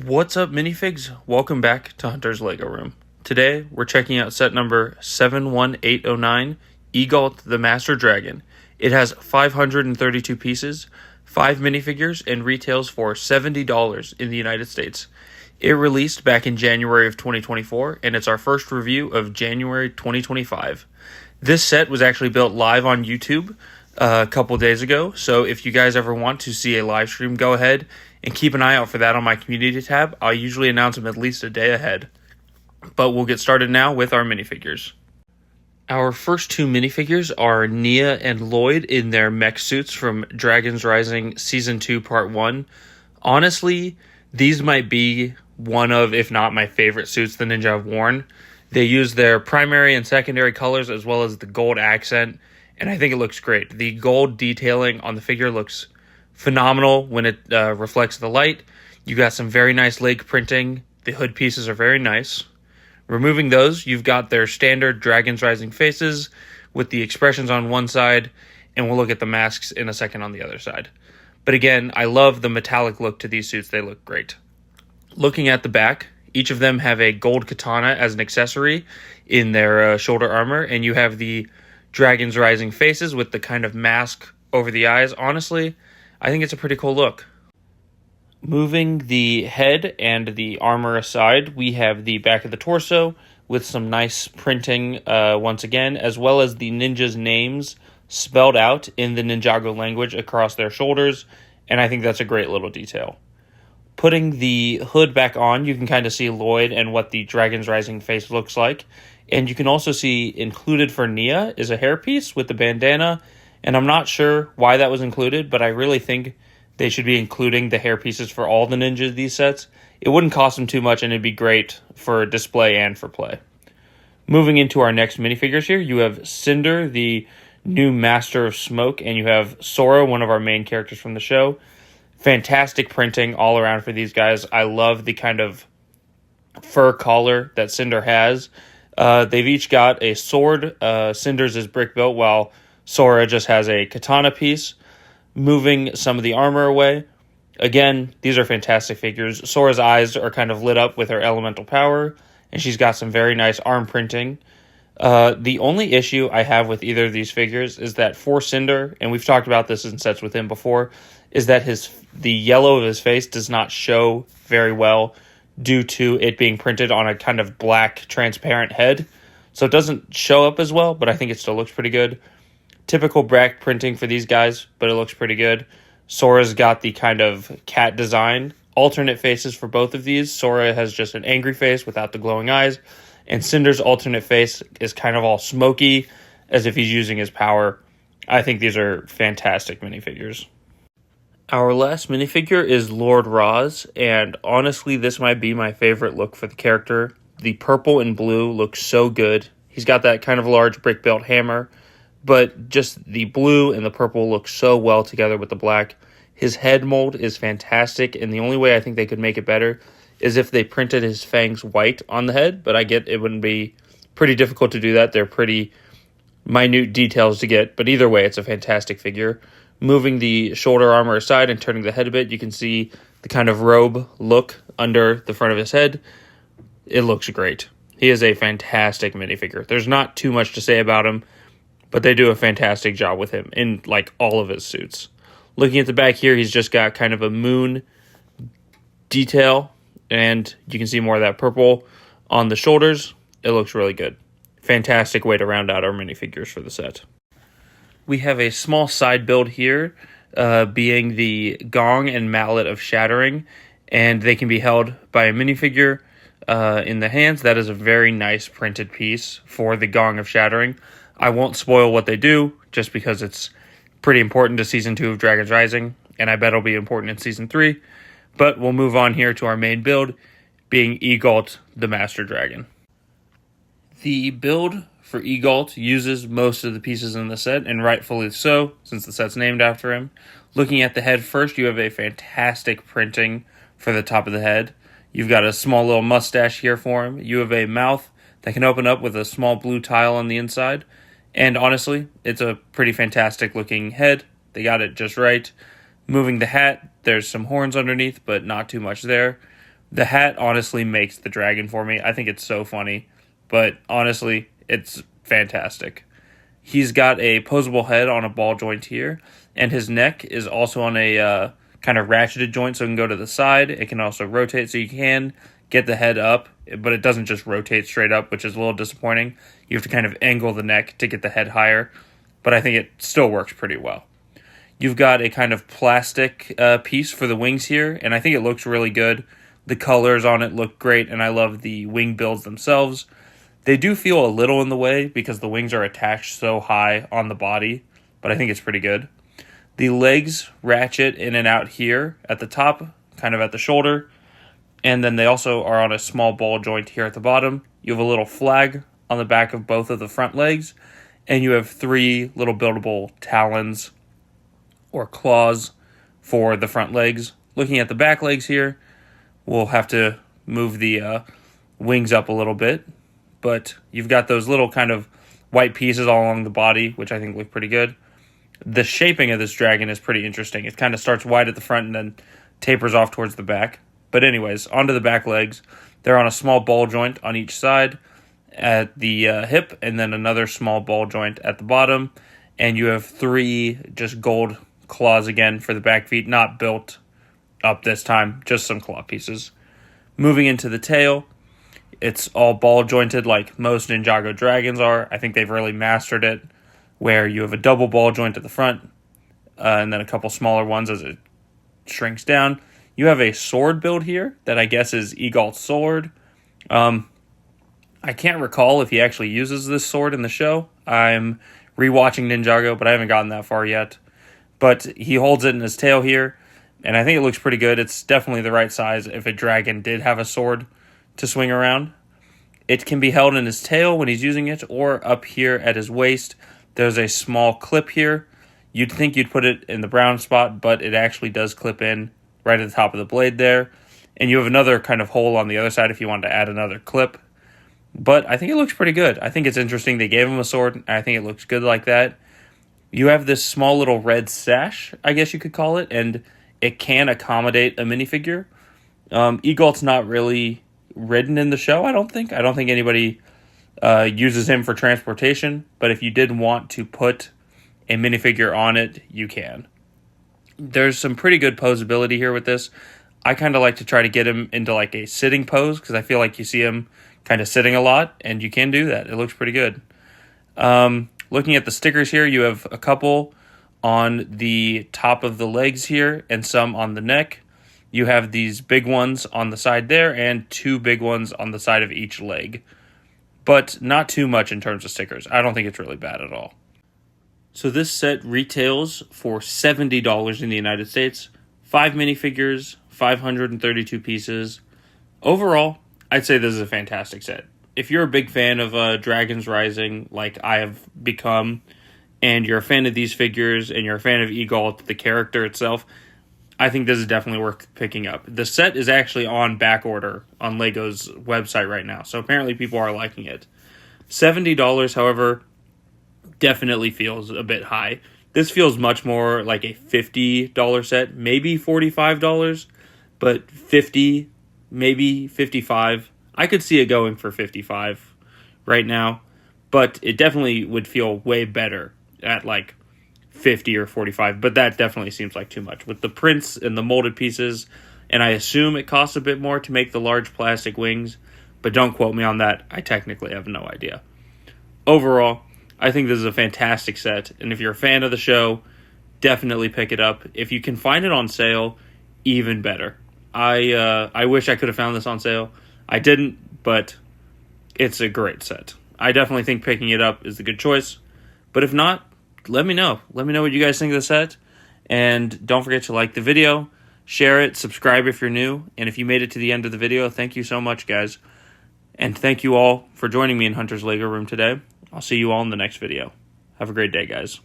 What's up, Minifigs? Welcome back to Hunter's Lego Room. Today, we're checking out set number 71809, Egalt the Master Dragon. It has 532 pieces, 5 minifigures, and retails for $70 in the United States. It released back in January of 2024, and it's our first review of January 2025. This set was actually built live on YouTube a couple days ago, so if you guys ever want to see a live stream, go ahead and keep an eye out for that on my community tab. I usually announce them at least a day ahead. But we'll get started now with our minifigures. Our first two minifigures are Nia and Lloyd in their mech suits from Dragons Rising Season 2 Part 1. Honestly, these might be one of, if not my favorite suits the Ninja have worn. They use their primary and secondary colors as well as the gold accent, and I think it looks great. The gold detailing on the figure looks phenomenal when it reflects the light. You got some very nice leg printing. The hood pieces are very nice. Removing those, you've got their standard Dragons Rising faces with the expressions on one side, and we'll look at the masks in a second on the other side. But again, I love the metallic look to these suits. They look great. Looking at the back, each of them have a gold katana as an accessory in their shoulder armor, and you have the Dragons Rising faces with the kind of mask over the eyes. Honestly, I think it's a pretty cool look. Moving the head and the armor aside, we have the back of the torso with some nice printing once again, as well as the ninjas' names spelled out in the Ninjago language across their shoulders, and I think that's a great little detail. Putting the hood back on, you can kind of see Lloyd and what the Dragons Rising face looks like, and you can also see included for Nia is a hairpiece with the bandana, and I'm not sure why that was included, but I really think they should be including the hair pieces for all the ninjas these sets. It wouldn't cost them too much, and it'd be great for display and for play. Moving into our next minifigures here, you have Cinder, the new Master of Smoke, and you have Sora, one of our main characters from the show. Fantastic printing all around for these guys. I love the kind of fur collar that Cinder has. They've each got a sword. Cinder's is brick built, while Sora just has a katana piece. Moving some of the armor away. Again, these are fantastic figures. Sora's eyes are kind of lit up with her elemental power, and she's got some very nice arm printing. The only issue I have with either of these figures is that for Cinder, and we've talked about this in sets with him before, is that the yellow of his face does not show very well due to it being printed on a kind of black transparent head. So it doesn't show up as well, but I think it still looks pretty good. Typical black printing for these guys, but it looks pretty good. Sora's got the kind of cat design. Alternate faces for both of these. Sora has just an angry face without the glowing eyes, and Cinder's alternate face is kind of all smoky, as if he's using his power. I think these are fantastic minifigures. Our last minifigure is Lord Roz, and honestly, this might be my favorite look for the character. The purple and blue looks so good. He's got that kind of large brick built hammer, but just the blue and the purple look so well together with the black. His head mold is fantastic, and the only way I think they could make it better is if they printed his fangs white on the head, but I get it wouldn't be pretty difficult to do that. They're pretty minute details to get, but either way, it's a fantastic figure. Moving the shoulder armor aside and turning the head a bit, you can see the kind of robe look under the front of his head. It looks great. He is a fantastic minifigure. There's not too much to say about him, but they do a fantastic job with him in like all of his suits. Looking at the back here, he's just got kind of a moon detail, and you can see more of that purple on the shoulders. It looks really good. Fantastic way to round out our minifigures for the set. We have a small side build here, being the gong and mallet of shattering, and they can be held by a minifigure in the hands. That is a very nice printed piece for the gong of shattering. I won't spoil what they do, just because it's pretty important to Season 2 of Dragons Rising, and I bet it'll be important in Season 3. But we'll move on here to our main build, being Egalt, the Master Dragon. The build for Egalt uses most of the pieces in the set, and rightfully so, since the set's named after him. Looking at the head first, you have a fantastic printing for the top of the head. You've got a small little mustache here for him. You have a mouth that can open up with a small blue tile on the inside. And honestly, it's a pretty fantastic looking head. They got it just right. Moving the hat, there's some horns underneath, but not too much there. The hat honestly makes the dragon for me. I think it's so funny, but honestly, it's fantastic. He's got a posable head on a ball joint here, and his neck is also on a kind of ratcheted joint, so it can go to the side. It can also rotate, so you can get the head up, but it doesn't just rotate straight up, which is a little disappointing. You have to kind of angle the neck to get the head higher, but I think it still works pretty well. You've got a kind of plastic piece for the wings here, and I think it looks really good. The colors on it look great, and I love the wing builds themselves. They do feel a little in the way because the wings are attached so high on the body, but I think it's pretty good. The legs ratchet in and out here at the top, kind of at the shoulder, and then they also are on a small ball joint here at the bottom. You have a little flag on the back of both of the front legs, and you have 3 little buildable talons or claws for the front legs. Looking at the back legs here, we'll have to move the wings up a little bit, but you've got those little kind of white pieces all along the body, which I think look pretty good. The shaping of this dragon is pretty interesting. It kind of starts wide at the front and then tapers off towards the back. But anyways, onto the back legs. They're on a small ball joint on each side at the hip, and then another small ball joint at the bottom. And you have 3 just gold claws again for the back feet, not built up this time, just some claw pieces. Moving into the tail, it's all ball jointed like most Ninjago dragons are. I think they've really mastered it, where you have a double ball joint at the front, and then a couple smaller ones as it shrinks down. You have a sword build here that I guess is Egalt's sword. I can't recall if he actually uses this sword in the show. I'm rewatching Ninjago, but I haven't gotten that far yet. But he holds it in his tail here, and I think it looks pretty good. It's definitely the right size if a dragon did have a sword to swing around. It can be held in his tail when he's using it, or up here at his waist. There's a small clip here. You'd think you'd put it in the brown spot, but it actually does clip in right at the top of the blade there. And you have another kind of hole on the other side if you wanted to add another clip. But I think it looks pretty good. I think it's interesting they gave him a sword. I think it looks good like that. You have this small little red sash, I guess you could call it, and it can accommodate a minifigure. Egalt's not really ridden in the show, I don't think. I don't think anybody uses him for transportation, but if you did want to put a minifigure on it, you can. There's some pretty good posability here with this. I kind of like to try to get him into like a sitting pose because I feel like you see him kind of sitting a lot, and you can do that. It looks pretty good. Looking at the stickers here, you have a couple on the top of the legs here and some on the neck. You have these big ones on the side there and 2 big ones on the side of each leg. But not too much in terms of stickers. I don't think it's really bad at all. So this set retails for $70 in the United States. 5 minifigures, 532 pieces. Overall, I'd say this is a fantastic set. If you're a big fan of Dragons Rising, like I have become, and you're a fan of these figures, and you're a fan of Egalt, the character itself, I think this is definitely worth picking up. The set is actually on back order on LEGO's website right now, so apparently people are liking it. $70, however, definitely feels a bit high. This feels much more like a $50 set, maybe $45, but $50, maybe $55. I could see it going for $55 right now, but it definitely would feel way better at like $50 or $45, but that definitely seems like too much. With the prints and the molded pieces, and I assume it costs a bit more to make the large plastic wings, but don't quote me on that. I technically have no idea. Overall, I think this is a fantastic set, and if you're a fan of the show, definitely pick it up. If you can find it on sale, even better. I wish I could have found this on sale. I didn't, but it's a great set. I definitely think picking it up is the good choice. But if not, let me know. Let me know what you guys think of the set. And don't forget to like the video, share it, subscribe if you're new. And if you made it to the end of the video, thank you so much, guys. And thank you all for joining me in Hunter's Lego Room today. I'll see you all in the next video. Have a great day, guys.